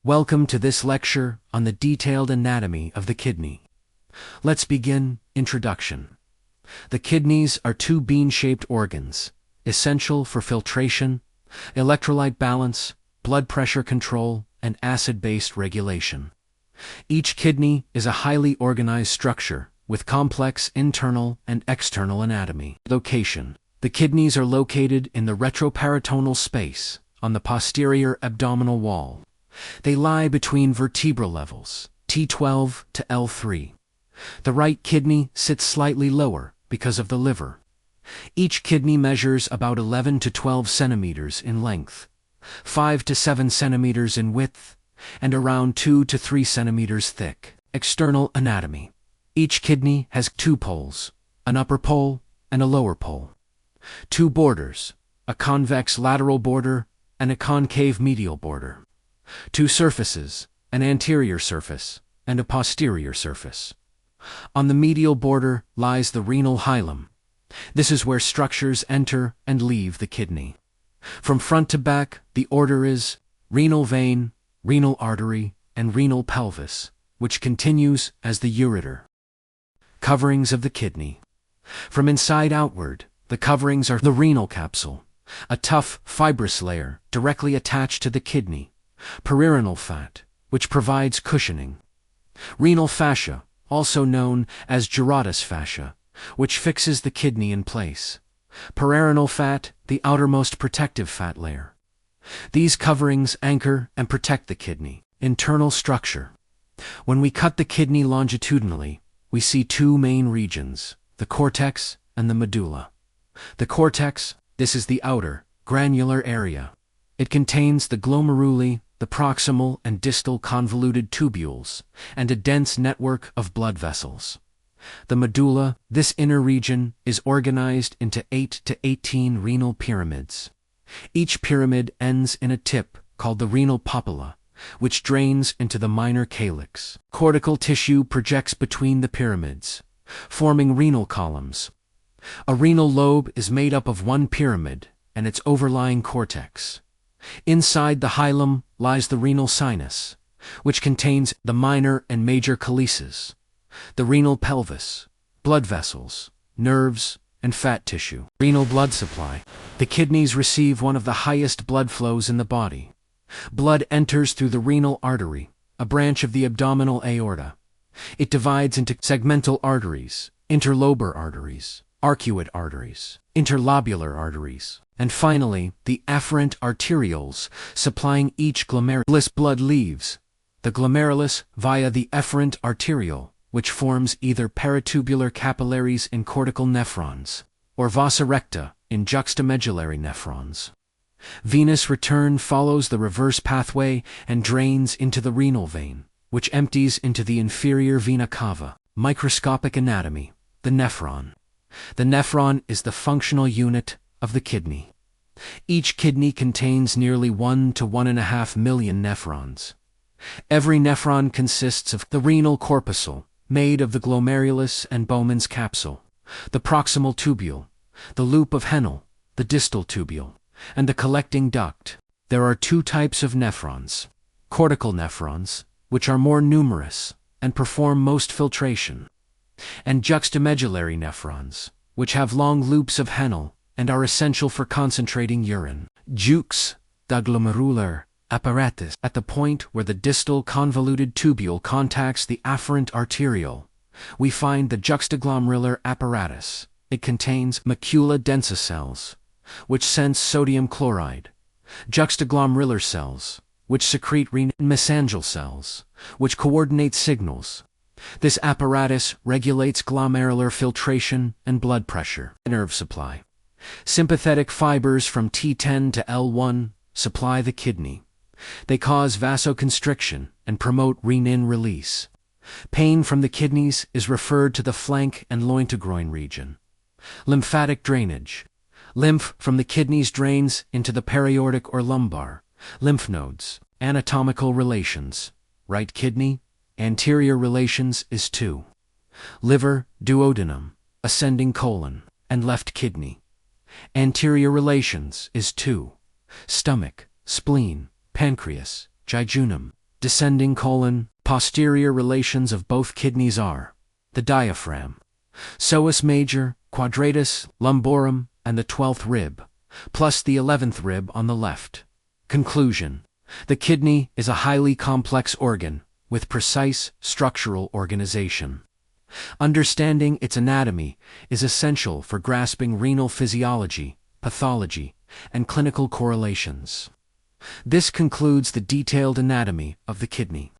Welcome to this lecture on the detailed anatomy of the kidney. Let's begin. Introduction. The kidneys are two bean-shaped organs, essential for filtration, electrolyte balance, blood pressure control, and acid-base regulation. Each kidney is a highly organized structure with complex internal and external anatomy. Location. The kidneys are located in the retroperitoneal space on the posterior abdominal wall. They lie between vertebral levels, T12 to L3. The right kidney sits slightly lower because of the liver. Each kidney measures about 11 to 12 centimeters in length, 5 to 7 centimeters in width, and around 2 to 3 centimeters thick. External anatomy. Each kidney has two poles, an upper pole and a lower pole. Two borders, a convex lateral border and a concave medial border. Two surfaces, an anterior surface and a posterior surface. On the medial border lies the renal hilum. This is where structures enter and leave the kidney. From front to back, the order is renal vein, renal artery, and renal pelvis, which continues as the ureter. Coverings of the kidney. From inside outward, the coverings are the renal capsule, a tough, fibrous layer directly attached to the kidney. Perirenal fat, which provides cushioning. Renal fascia, also known as gyrardus fascia, which fixes the kidney in place. Perirenal fat, the outermost protective fat layer. These coverings anchor and protect the kidney. Internal structure. When we cut the kidney longitudinally, we see two main regions, the cortex and the medulla. The cortex, this is the outer, granular area. It contains the glomeruli, the proximal and distal convoluted tubules, and a dense network of blood vessels. The medulla, this inner region, is organized into 8 to 18 renal pyramids. Each pyramid ends in a tip called the renal papilla, which drains into the minor calyx. Cortical tissue projects between the pyramids, forming renal columns. A renal lobe is made up of one pyramid and its overlying cortex. Inside the hilum lies the renal sinus, which contains the minor and major calyces, the renal pelvis, blood vessels, nerves, and fat tissue. Renal blood supply. The kidneys receive one of the highest blood flows in the body. Blood enters through the renal artery, a branch of the abdominal aorta. It divides into segmental arteries, interlobar arteries, arcuate arteries, interlobular arteries, and finally, the afferent arterioles, supplying each glomerulus. Blood leaves the glomerulus via the efferent arteriole, which forms either peritubular capillaries in cortical nephrons, or vasa recta in juxtamedullary nephrons. Venous return follows the reverse pathway and drains into the renal vein, which empties into the inferior vena cava. Microscopic anatomy. The nephron. The nephron is the functional unit of the kidney. Each kidney contains nearly 1 to 1.5 million nephrons. Every nephron consists of the renal corpuscle, made of the glomerulus and Bowman's capsule, the proximal tubule, the loop of Henle, the distal tubule, and the collecting duct. There are two types of nephrons: cortical nephrons, which are more numerous and perform most filtration, and juxtamedullary nephrons, which have long loops of Henle and are essential for concentrating urine. Jux, the glomerular apparatus. At the point where the distal convoluted tubule contacts the afferent arteriole, we find the juxtaglomerular apparatus. It contains macula densa cells, which sense sodium chloride, juxtaglomerular cells, which secrete renin, and mesangial cells, which coordinate signals. This apparatus regulates glomerular filtration and blood pressure. Nerve supply. Sympathetic fibers from T10 to L1 supply the kidney. They cause vasoconstriction and promote renin release. Pain from the kidneys is referred to the flank and loin-to-groin region. Lymphatic drainage. Lymph from the kidneys drains into the periaortic or lumbar. Lymph nodes. Anatomical relations. Right kidney, anterior relations is 2. Liver, duodenum, ascending colon, and left kidney. Anterior relations is 2. Stomach, spleen, pancreas, jejunum, descending colon, posterior relations of both kidneys are the diaphragm, psoas major, quadratus, lumborum, and the 12th rib, plus the 11th rib on the left. Conclusion: the kidney is a highly complex organ with precise structural organization. Understanding its anatomy is essential for grasping renal physiology, pathology, and clinical correlations. This concludes the detailed anatomy of the kidney.